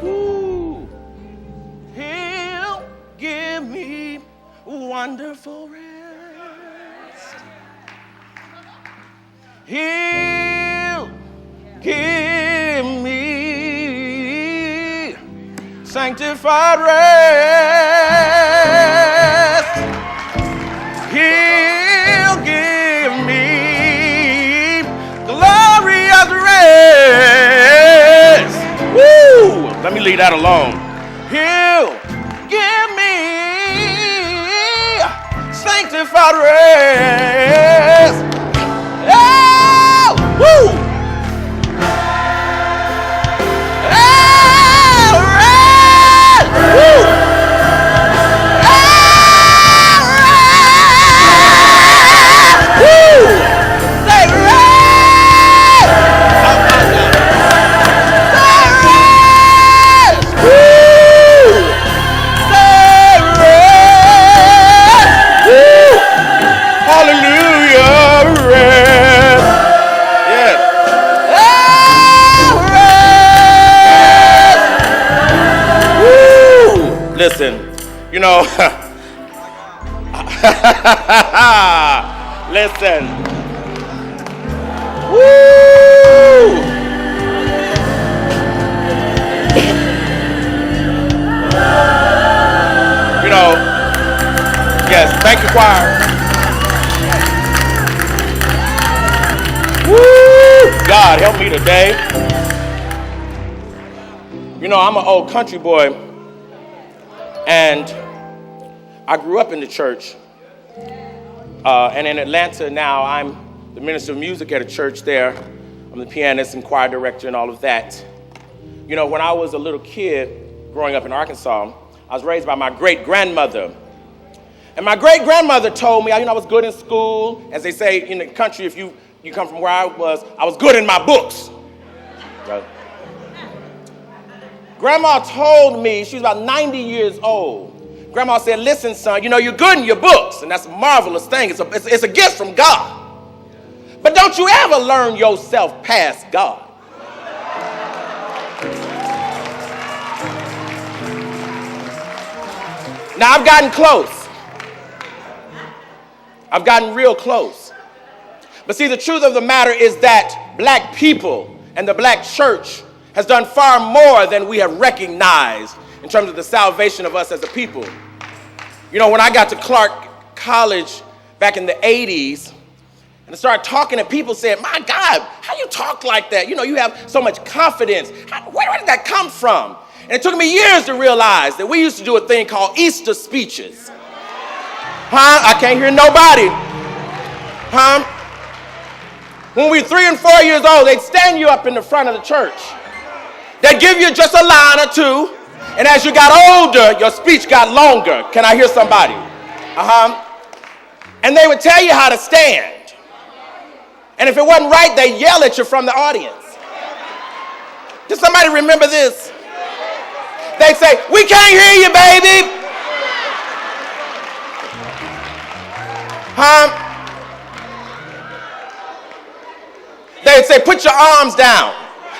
Ooh, he'll give me wonderful rest. He'll give me sanctified rest. He'll give me glorious rest. Woo! Let me leave that alone. He'll give me sanctified rest. Oh! Woo! Oh, rest! Woo! Listen, you know, listen, woo! You know, yes, thank you, choir. Woo! God, help me today. You know, I'm an old country boy. And I grew up in the church, and in Atlanta now, I'm the minister of music at a church there. I'm the pianist and choir director and all of that. You know, when I was a little kid growing up in Arkansas, I was raised by my great-grandmother. And my great-grandmother told me, I was good in school. As they say in the country, if you come from where I was good in my books. Right? Grandma told me, she was about 90 years old. Grandma said, listen, son, you're good in your books, and that's a marvelous thing. It's a gift from God. But don't you ever learn yourself past God. Now, I've gotten close. I've gotten real close. But see, the truth of the matter is that black people and the black church has done far more than we have recognized in terms of the salvation of us as a people. You know, when I got to Clark College back in the 80s, and I started talking to people, said, my God, how you talk like that? You have so much confidence. Where did that come from? And it took me years to realize that we used to do a thing called Easter speeches. I can't hear nobody. When we were 3 and 4 years old, they'd stand you up in the front of the church. They'd give you just a line or two, and as you got older, your speech got longer. Can I hear somebody? And they would tell you how to stand. And if it wasn't right, they'd yell at you from the audience. Does somebody remember this? They'd say, we can't hear you, baby. They'd say, put your arms down.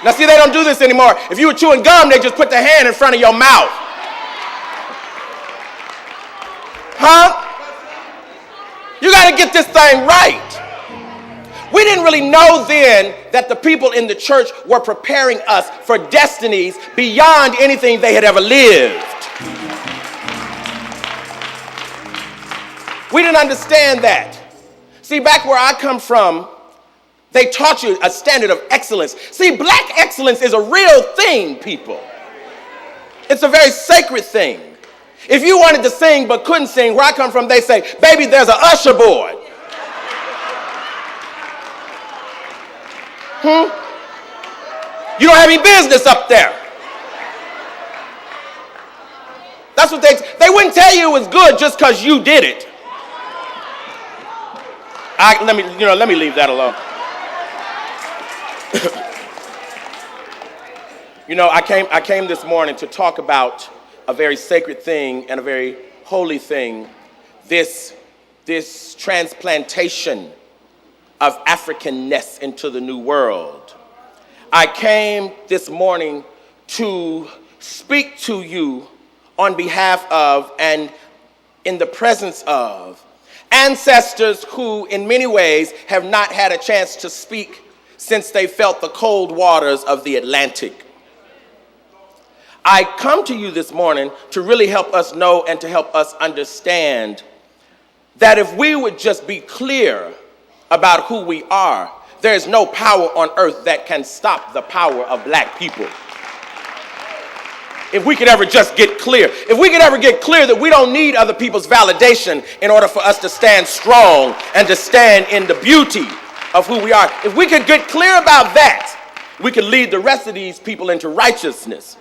Now, see, they don't do this anymore. If you were chewing gum, they just put their hand in front of your mouth. You got to get this thing right. We didn't really know then that the people in the church were preparing us for destinies beyond anything they had ever lived. We didn't understand that. See, back where I come from, they taught you a standard of excellence. See, black excellence is a real thing, people. It's a very sacred thing. If you wanted to sing but couldn't sing, where I come from, they say, baby, there's an usher board. You don't have any business up there. That's what they wouldn't tell you it was good just because you did it. Let me leave that alone. I came this morning to talk about a very sacred thing and a very holy thing. This transplantation of Africanness into the new world. I came this morning to speak to you on behalf of and in the presence of ancestors who in many ways have not had a chance to speak since they felt the cold waters of the Atlantic. I come to you this morning to really help us know and to help us understand that if we would just be clear about who we are, there is no power on earth that can stop the power of black people. If we could ever just get clear, if we could ever get clear that we don't need other people's validation in order for us to stand strong and to stand in the beauty of who we are, if we could get clear about that, we could lead the rest of these people into righteousness.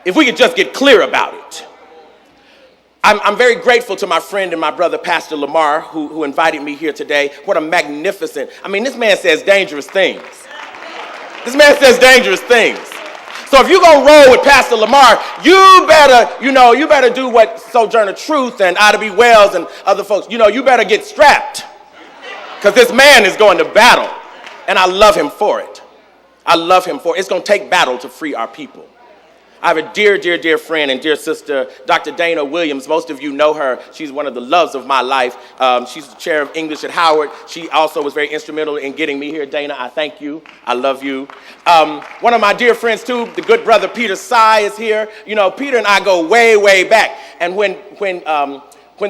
If we could just get clear about it. I'm very grateful to my friend and my brother, Pastor Lamar, who invited me here today. What a magnificent, this man says dangerous things. This man says dangerous things. So if you're going to roll with Pastor Lamar, you better do what Sojourner Truth and Ida B. Wells and other folks, you better get strapped. Because this man is going to battle. And I love him for it. I love him for it. It's going to take battle to free our people. I have a dear, dear, dear friend and dear sister, Dr. Dana Williams. Most of you know her. She's one of the loves of my life. She's the chair of English at Howard. She also was very instrumental in getting me here. Dana, I thank you. I love you. One of my dear friends, too, the good brother Peter Sy is here. Peter and I go way, way back. And when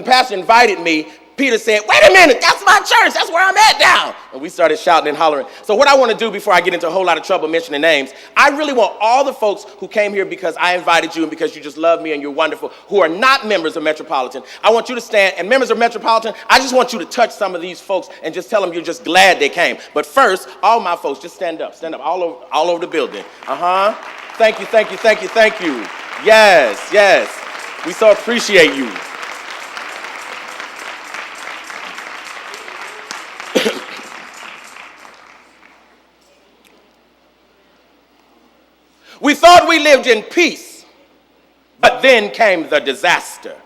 Pastor invited me, Peter said, wait a minute, that's my church. That's where I'm at now. And we started shouting and hollering. So what I want to do before I get into a whole lot of trouble mentioning names, I really want all the folks who came here because I invited you and because you just love me and you're wonderful, who are not members of Metropolitan, I want you to stand. And members of Metropolitan, I just want you to touch some of these folks and just tell them you're just glad they came. But first, all my folks, just stand up all over the building. Thank you, thank you, thank you, thank you. Yes, yes. We so appreciate you. We thought we lived in peace, but then came the disaster.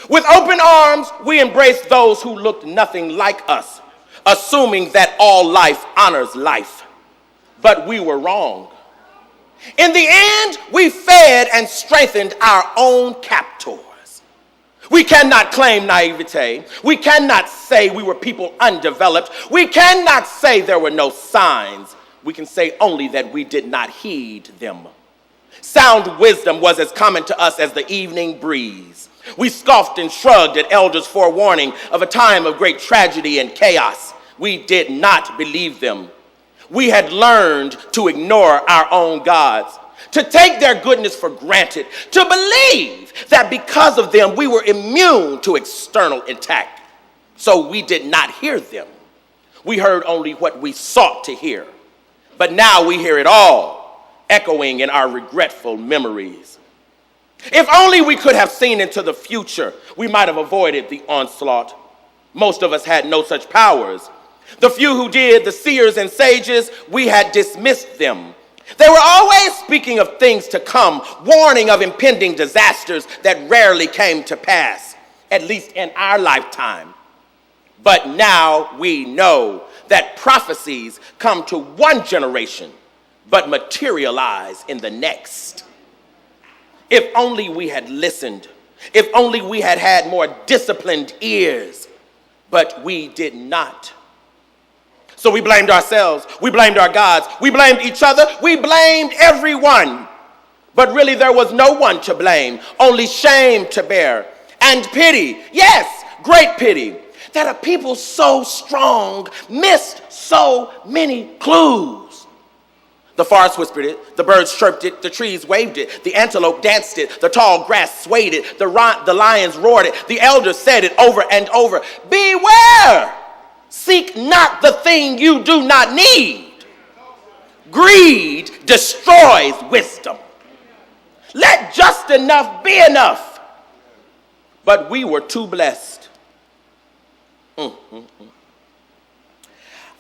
With open arms, we embraced those who looked nothing like us, assuming that all life honors life. But we were wrong. In the end, we fed and strengthened our own captors. We cannot claim naivete. We cannot say we were people undeveloped. We cannot say there were no signs. We can say only that we did not heed them. Sound wisdom was as common to us as the evening breeze. We scoffed and shrugged at elders' forewarning of a time of great tragedy and chaos. We did not believe them. We had learned to ignore our own gods, to take their goodness for granted, to believe that because of them we were immune to external attack. So we did not hear them. We heard only what we sought to hear. But now we hear it all, echoing in our regretful memories. If only we could have seen into the future, we might have avoided the onslaught. Most of us had no such powers. The few who did, the seers and sages, we had dismissed them. They were always speaking of things to come, warning of impending disasters that rarely came to pass, at least in our lifetime. But now we know that prophecies come to one generation, but materialize in the next. If only we had listened. If only we had had more disciplined ears, but we did not. So we blamed ourselves, we blamed our gods, we blamed each other, we blamed everyone. But really there was no one to blame, only shame to bear. And pity, yes, great pity, that a people so strong missed so many clues. The forest whispered it, the birds chirped it, the trees waved it, the antelope danced it, the tall grass swayed it, the lions roared it, the elders said it over and over. Beware! Seek not the thing you do not need. Greed destroys wisdom. Let just enough be enough. But we were too blessed.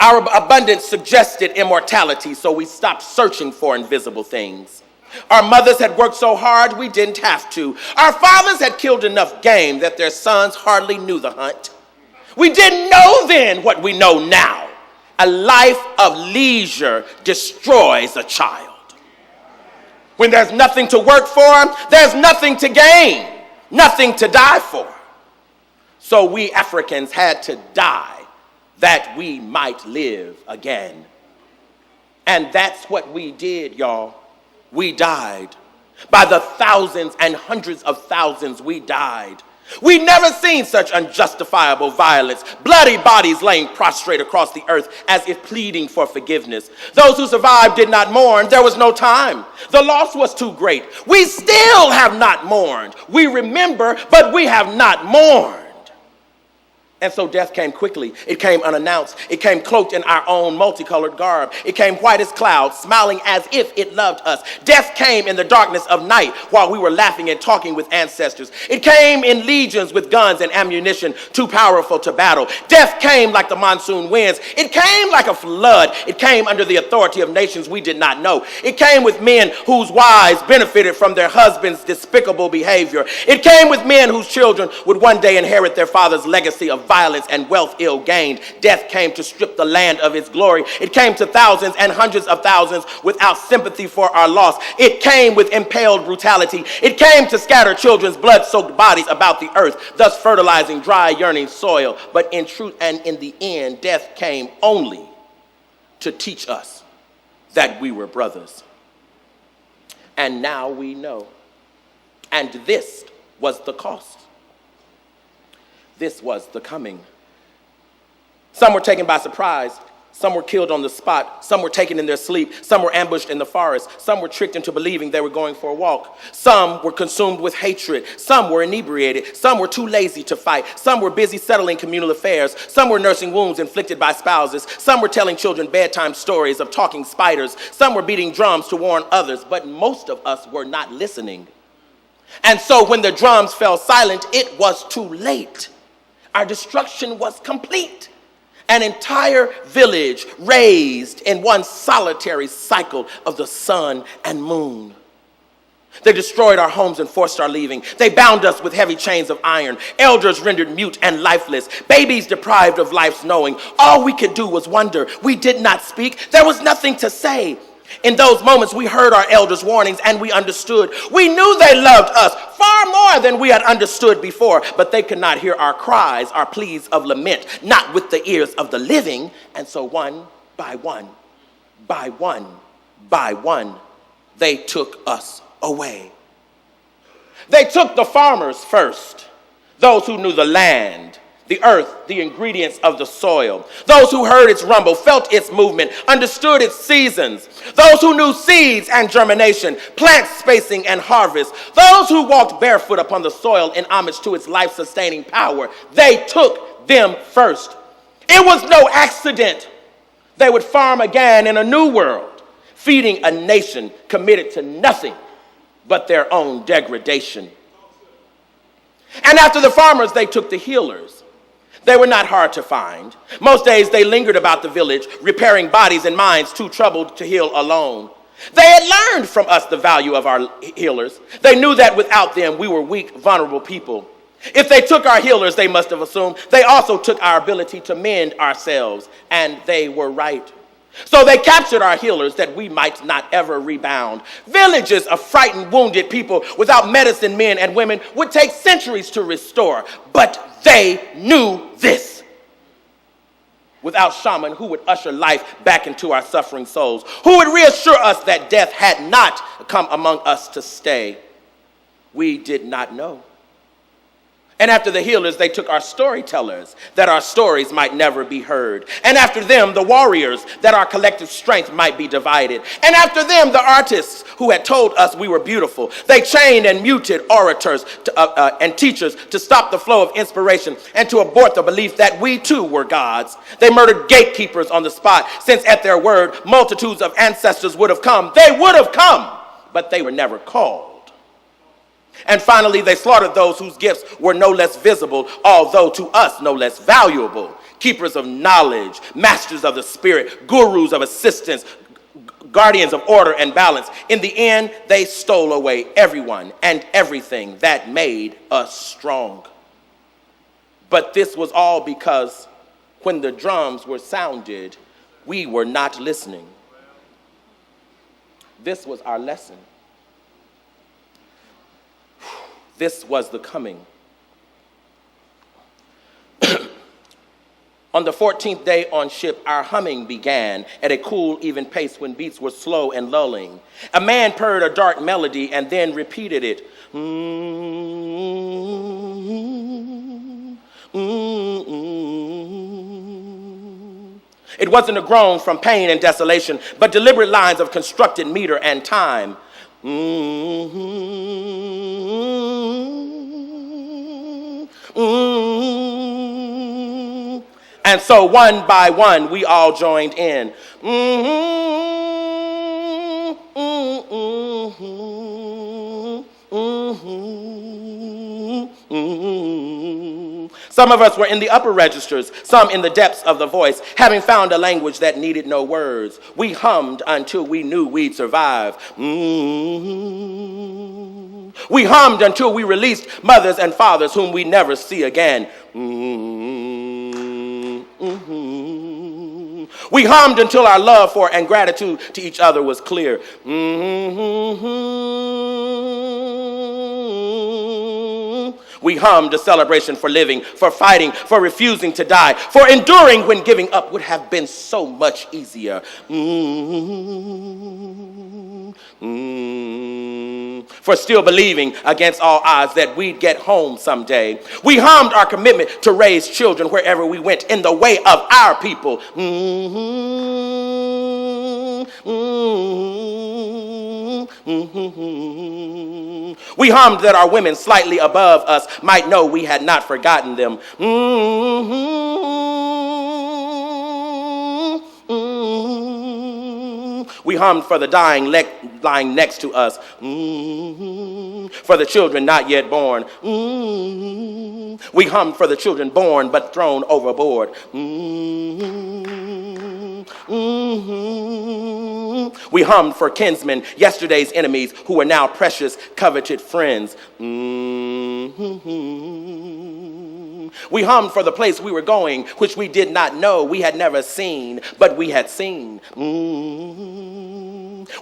Our abundance suggested immortality, so we stopped searching for invisible things. Our mothers had worked so hard we didn't have to. Our fathers had killed enough game that their sons hardly knew the hunt. We didn't know then what we know now. A life of leisure destroys a child. When there's nothing to work for, there's nothing to gain, nothing to die for. So we Africans had to die that we might live again. And that's what we did, y'all. We died. By the thousands and hundreds of thousands, we died. We'd never seen such unjustifiable violence, bloody bodies laying prostrate across the earth as if pleading for forgiveness. Those who survived did not mourn. There was no time. The loss was too great. We still have not mourned. We remember, but we have not mourned. And so death came quickly. It came unannounced. It came cloaked in our own multicolored garb. It came white as clouds, smiling as if it loved us. Death came in the darkness of night while we were laughing and talking with ancestors. It came in legions with guns and ammunition too powerful to battle. Death came like the monsoon winds. It came like a flood. It came under the authority of nations we did not know. It came with men whose wives benefited from their husbands' despicable behavior. It came with men whose children would one day inherit their father's legacy of violence and wealth ill-gained. Death came to strip the land of its glory. It came to thousands and hundreds of thousands without sympathy for our loss. It came with impaled brutality. It came to scatter children's blood-soaked bodies about the earth, thus fertilizing dry, yearning soil. But in truth and in the end, death came only to teach us that we were brothers. And now we know. And this was the cost. This was the coming. Some were taken by surprise. Some were killed on the spot. Some were taken in their sleep. Some were ambushed in the forest. Some were tricked into believing they were going for a walk. Some were consumed with hatred. Some were inebriated. Some were too lazy to fight. Some were busy settling communal affairs. Some were nursing wounds inflicted by spouses. Some were telling children bedtime stories of talking spiders. Some were beating drums to warn others. But most of us were not listening. And so when the drums fell silent, it was too late. Our destruction was complete. An entire village raised in one solitary cycle of the sun and moon. They destroyed our homes and forced our leaving. They bound us with heavy chains of iron. Elders rendered mute and lifeless. Babies deprived of life's knowing. All we could do was wonder. We did not speak. There was nothing to say. In those moments, we heard our elders' warnings and we understood. We knew they loved us far more than we had understood before, but they could not hear our cries, our pleas of lament, not with the ears of the living. And so one by one, by one, by one, they took us away. They took the farmers first, those who knew the land, the earth, the ingredients of the soil. Those who heard its rumble, felt its movement, understood its seasons. Those who knew seeds and germination, plant spacing and harvest. Those who walked barefoot upon the soil in homage to its life-sustaining power. They took them first. It was no accident. They would farm again in a new world, feeding a nation committed to nothing but their own degradation. And after the farmers, they took the healers. They were not hard to find. Most days they lingered about the village, repairing bodies and minds too troubled to heal alone. They had learned from us the value of our healers. They knew that without them, we were weak, vulnerable people. If they took our healers, they must have assumed they also took our ability to mend ourselves, and they were right. So they captured our healers that we might not ever rebound. Villages of frightened, wounded people without medicine men and women would take centuries to restore. But they knew this. Without shaman, who would usher life back into our suffering souls? Who would reassure us that death had not come among us to stay? We did not know. And after the healers, they took our storytellers, that our stories might never be heard. And after them, the warriors, that our collective strength might be divided. And after them, the artists who had told us we were beautiful. They chained and muted orators and teachers to stop the flow of inspiration and to abort the belief that we too were gods. They murdered gatekeepers on the spot, since at their word, multitudes of ancestors would have come. They would have come, but they were never called. And finally, they slaughtered those whose gifts were no less visible, although to us no less valuable. Keepers of knowledge, masters of the spirit, gurus of assistance, guardians of order and balance. In the end, they stole away everyone and everything that made us strong. But this was all because when the drums were sounded, We were not listening. This was our lesson. This was the coming. On the 14th day on ship, our humming began at a cool, even pace when beats were slow and lulling. A man purred a dark melody and then repeated it. It wasn't a groan from pain and desolation, but deliberate lines of constructed meter and time. And so one by one, we all joined in. Some of us were in the upper registers, some in the depths of the voice, having found a language that needed no words. We hummed until we knew we'd survive. We hummed until we released mothers and fathers whom we never see again. We hummed until our love for and gratitude to each other was clear. We hummed a celebration for living, for fighting, for refusing to die, for enduring when giving up would have been so much easier. For still believing against all odds that we'd get home someday. We hummed our commitment to raise children wherever we went in the way of our people. We hummed that our women slightly above us might know we had not forgotten them. We hummed for the dying lying next to us, for the children not yet born. We hummed for the children born but thrown overboard. We hummed for kinsmen, yesterday's enemies, who are now precious, coveted friends. We hummed for the place we were going, which we did not know, we had never seen, but we had seen.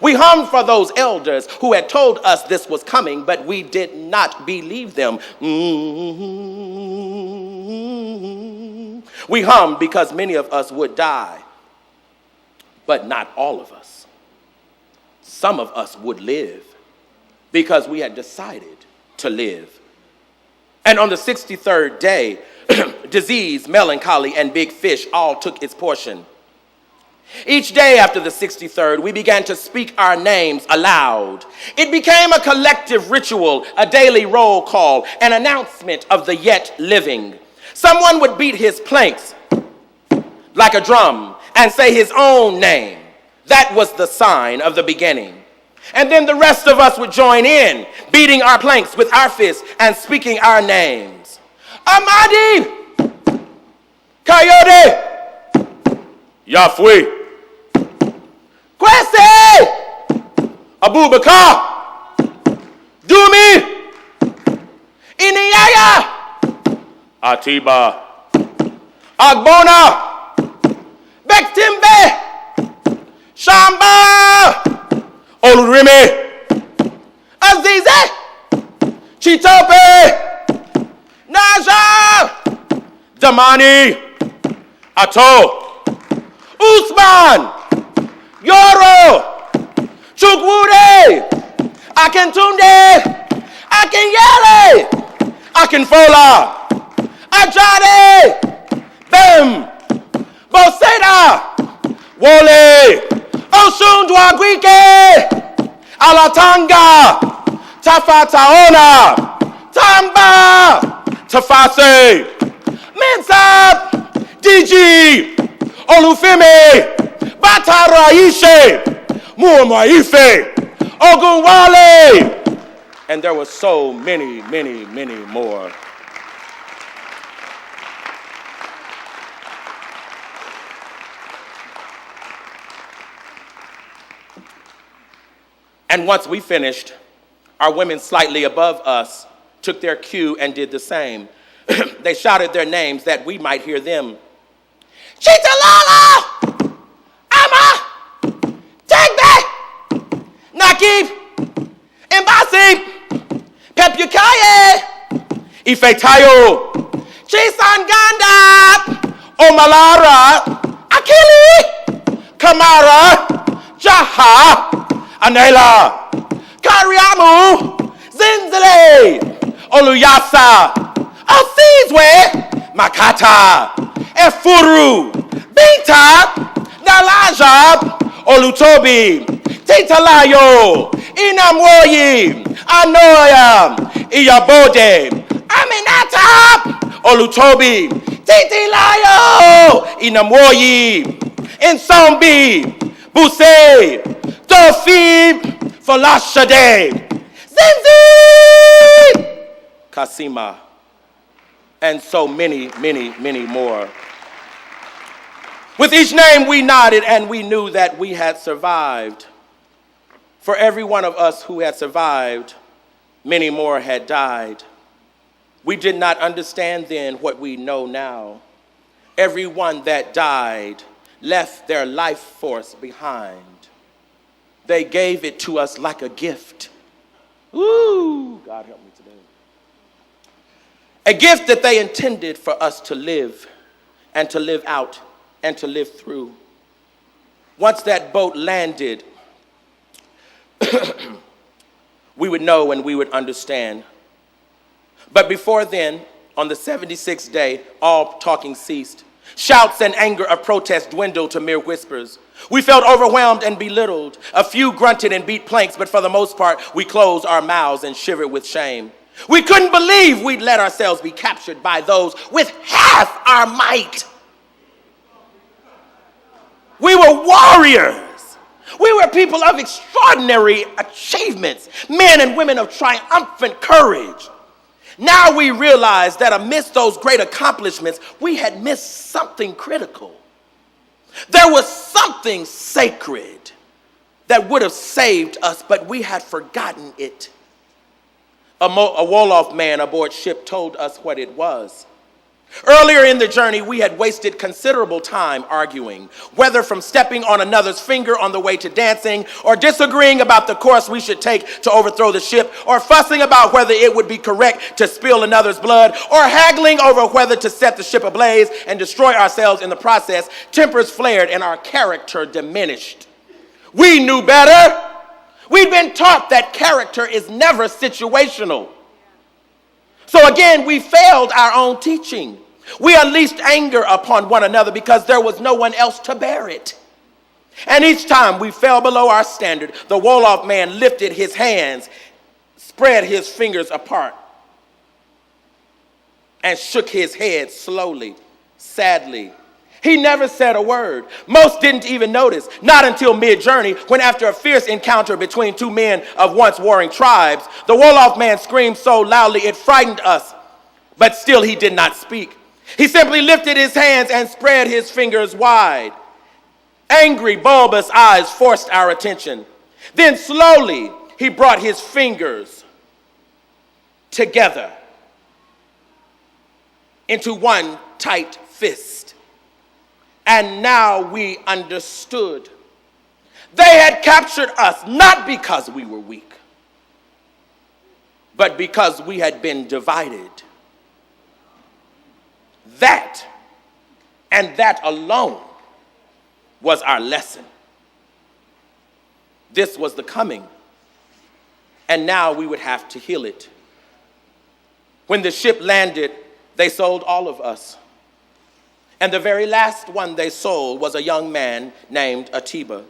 We hummed for those elders who had told us this was coming, but we did not believe them. We hummed because many of us would die, but not all of us. Some of us would live because we had decided to live. And on the 63rd day, disease, melancholy, and big fish all took its portion. Each day after the 63rd, we began to speak our names aloud. It became a collective ritual, a daily roll call, an announcement of the yet living. Someone would beat his planks like a drum and say his own name. That was the sign of the beginning. And then the rest of us would join in, beating our planks with our fists and speaking our names. Amadi, Coyote, Yafwe, Kwesi, Abubakar, Dumi, Iniyaya, Atiba, Agbona, Bektimbe, Shamba, Olurime, Azize, Chitope, Naja, Damani, Ato, Usman, Yoro, Chukwude, Akintunde, Akinyele, Akinfola, Ajade, Bem, Boseda, Wole, Osundwagwike, Alatanga, Tafataona, Tamba, Tafase, Minsap, DG, Olufime, Bataraishe, Muamaife, Ogunwale, and there were so many, many, many more. And once we finished, our women slightly above us took their cue and did the same. They shouted their names that we might hear them. Chitalala! Aki, Embasi, Pepukaye, Ifetayo, Chisanganda, Omalara, Akili, Kamara, Jaha, Anela, Kariamu, Zinzile, Oluyasa, Osizwe, Makata, Efuru, Bita, Nalaja, Olutobi, Titalayo, Inamwoyi, Anoya, Iyabode, Aminata, Olutobi, Titilayo, Inamwoyi, Insombi, Buse, Dofi, Falashade, Zinzi, Kasima, and so many, many, many more. With each name we nodded and we knew that we had survived. For every one of us who had survived, many more had died. We did not understand then what we know now. Everyone that died left their life force behind. They gave it to us like a gift. Ooh, God help me today. A gift that they intended for us to live and to live out and to live through. Once that boat landed, we would know and we would understand. But before then, on the 76th day, all talking ceased. Shouts and anger of protest dwindled to mere whispers. We felt overwhelmed and belittled. A few grunted and beat planks, but for the most part, we closed our mouths and shivered with shame. We couldn't believe we'd let ourselves be captured by those with half our might. We were warriors. We were people of extraordinary achievements, men and women of triumphant courage. Now we realize that amidst those great accomplishments, we had missed something critical. There was something sacred that would have saved us, but we had forgotten it. A Wolof man aboard ship told us what it was. Earlier in the journey, we had wasted considerable time arguing, whether from stepping on another's finger on the way to dancing, or disagreeing about the course we should take to overthrow the ship, or fussing about whether it would be correct to spill another's blood, or haggling over whether to set the ship ablaze and destroy ourselves in the process. Tempers flared and our character diminished. We knew better. We'd been taught that character is never situational. So again, we failed our own teaching. We unleashed anger upon one another because there was no one else to bear it. And each time we fell below our standard, the Wolof man lifted his hands, spread his fingers apart, and shook his head slowly, sadly. He never said a word. Most didn't even notice, not until mid-journey, when after a fierce encounter between two men of once warring tribes, the Wolof man screamed so loudly it frightened us, but still he did not speak. He simply lifted his hands and spread his fingers wide. Angry, bulbous eyes forced our attention. Then slowly he brought his fingers together into one tight fist. And now we understood. They had captured us not because we were weak, but because we had been divided. That, and that alone, was our lesson. This was the coming, and now we would have to heal it. When the ship landed, they sold all of us. And the very last one they sold was a young man named Atiba.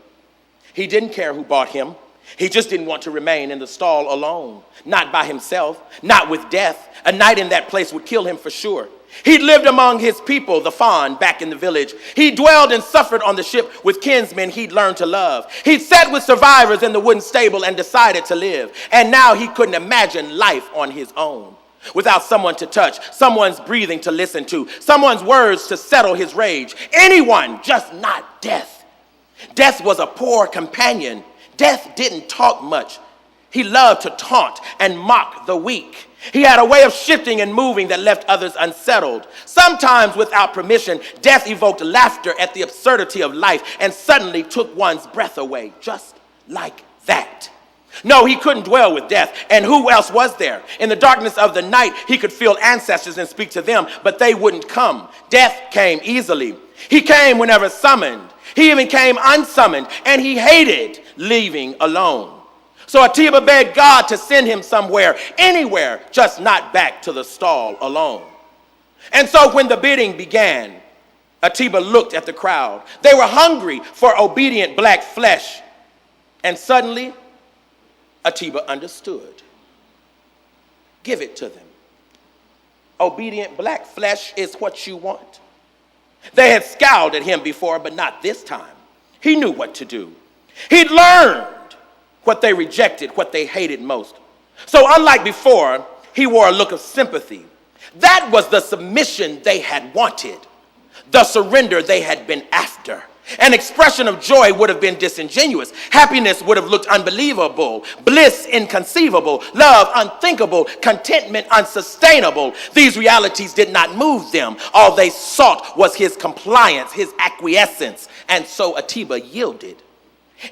He didn't care who bought him. He just didn't want to remain in the stall alone, not by himself, not with death. A night in that place would kill him for sure. He'd lived among his people, the Fawn, back in the village. He dwelled and suffered on the ship with kinsmen he'd learned to love. He'd sat with survivors in the wooden stable and decided to live. And now he couldn't imagine life on his own, without someone to touch, someone's breathing to listen to, someone's words to settle his rage. Anyone, just not death. Death was a poor companion. Death didn't talk much. He loved to taunt and mock the weak. He had a way of shifting and moving that left others unsettled. Sometimes without permission, death evoked laughter at the absurdity of life and suddenly took one's breath away, just like that. No, he couldn't dwell with death. And who else was there? In the darkness of the night, he could feel ancestors and speak to them, but they wouldn't come. Death came easily. He came whenever summoned. He even came unsummoned, and he hated leaving alone. So Atiba begged God to send him somewhere, anywhere, just not back to the stall alone. And so when the bidding began, Atiba looked at the crowd. They were hungry for obedient black flesh. And suddenly, Atiba understood. Give it to them. Obedient black flesh is what you want. They had scowled at him before, but not this time. He knew what to do. He'd learned what they rejected, what they hated most. So unlike before, he wore a look of sympathy. That was the submission they had wanted, the surrender they had been after. An expression of joy would have been disingenuous. Happiness would have looked unbelievable. Bliss inconceivable. Love unthinkable. Contentment unsustainable. These realities did not move them. All they sought was his compliance, his acquiescence. And so Atiba yielded.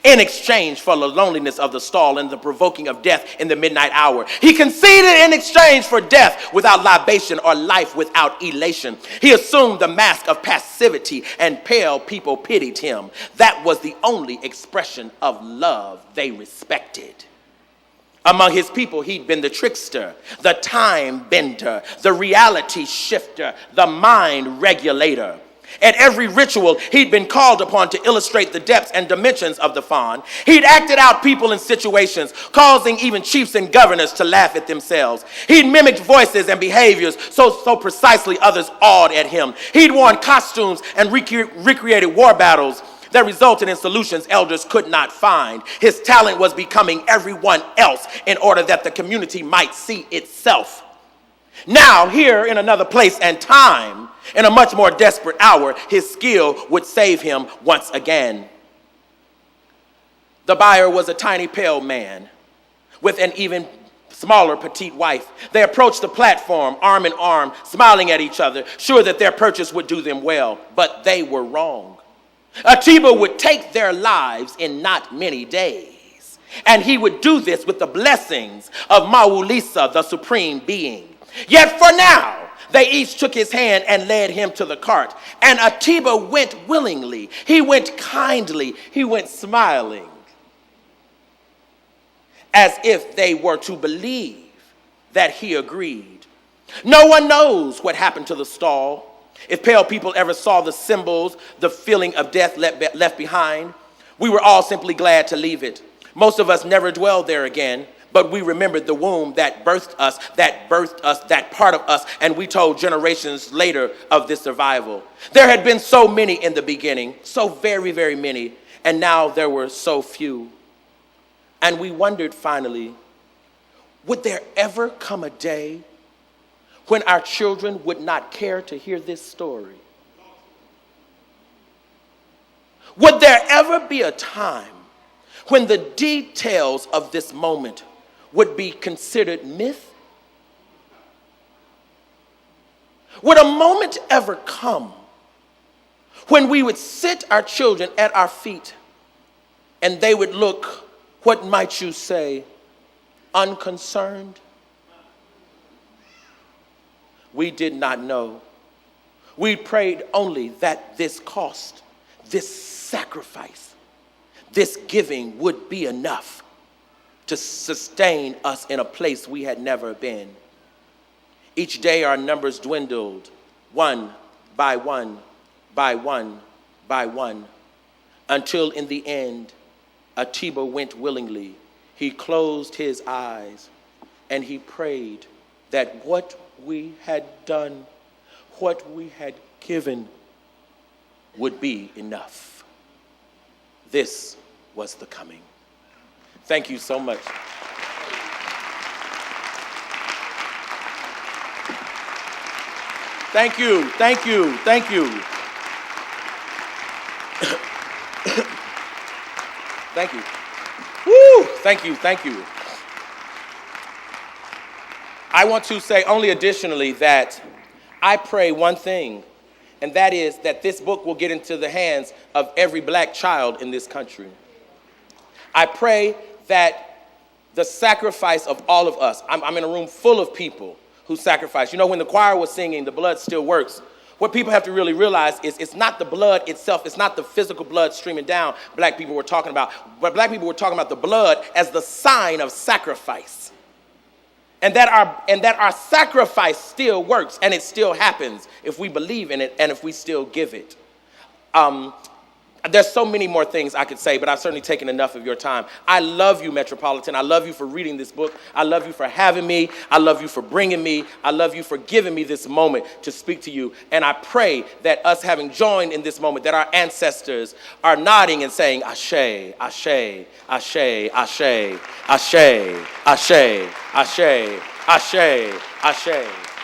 In exchange for the loneliness of the stall and the provoking of death in the midnight hour. He conceded in exchange for death without libation or life without elation. He assumed the mask of passivity and pale people pitied him. That was the only expression of love they respected. Among his people, he'd been the trickster, the time bender, the reality shifter, the mind regulator. At every ritual, he'd been called upon to illustrate the depths and dimensions of the fawn. He'd acted out people in situations, causing even chiefs and governors to laugh at themselves. He'd mimicked voices and behaviors so precisely others awed at him. He'd worn costumes and recreated war battles that resulted in solutions elders could not find. His talent was becoming everyone else in order that the community might see itself. Now, here in another place and time, in a much more desperate hour, his skill would save him once again. The buyer was a tiny pale man with an even smaller petite wife. They approached the platform arm in arm, smiling at each other, sure that their purchase would do them well. But they were wrong. Atiba would take their lives in not many days. And he would do this with the blessings of Maulisa, the supreme being. Yet for now, they each took his hand and led him to the cart. And Atiba went willingly. He went kindly. He went smiling. As if they were to believe that he agreed. No one knows what happened to the stall. If pale people ever saw the symbols, the feeling of death left behind, we were all simply glad to leave it. Most of us never dwelled there again. But we remembered the womb that birthed us, that part of us, and we told generations later of this survival. There had been so many in the beginning, so very, very many, and now there were so few. And we wondered finally, would there ever come a day when our children would not care to hear this story? Would there ever be a time when the details of this moment would be considered myth? Would a moment ever come when we would sit our children at our feet and they would look, what might you say, unconcerned? We did not know. We prayed only that this cost, this sacrifice, this giving would be enough to sustain us in a place we had never been. Each day our numbers dwindled, one by one, by one, by one, until in the end, Atiba went willingly. He closed his eyes and he prayed that what we had done, what we had given, would be enough. This was the coming. Thank you so much. Thank you, thank you, thank you. Thank you. Woo! Thank you, thank you. I want to say only additionally that I pray one thing, and that is that this book will get into the hands of every black child in this country. I pray that the sacrifice of all of us. I'm in a room full of people who sacrifice. You know, when the choir was singing, "The blood still works," what people have to really realize is it's not the blood itself, it's not the physical blood streaming down black people were talking about, but black people were talking about the blood as the sign of sacrifice. And that our sacrifice still works, and it still happens if we believe in it and if we still give it. There's so many more things I could say, but I've certainly taken enough of your time. I love you, Metropolitan. I love you for reading this book. I love you for having me. I love you for bringing me. I love you for giving me this moment to speak to you. And I pray that us having joined in this moment, that our ancestors are nodding and saying, Ashe, Ashe, Ashe, Ashe, Ashe, Ashe, Ashe, Ashe, Ashe.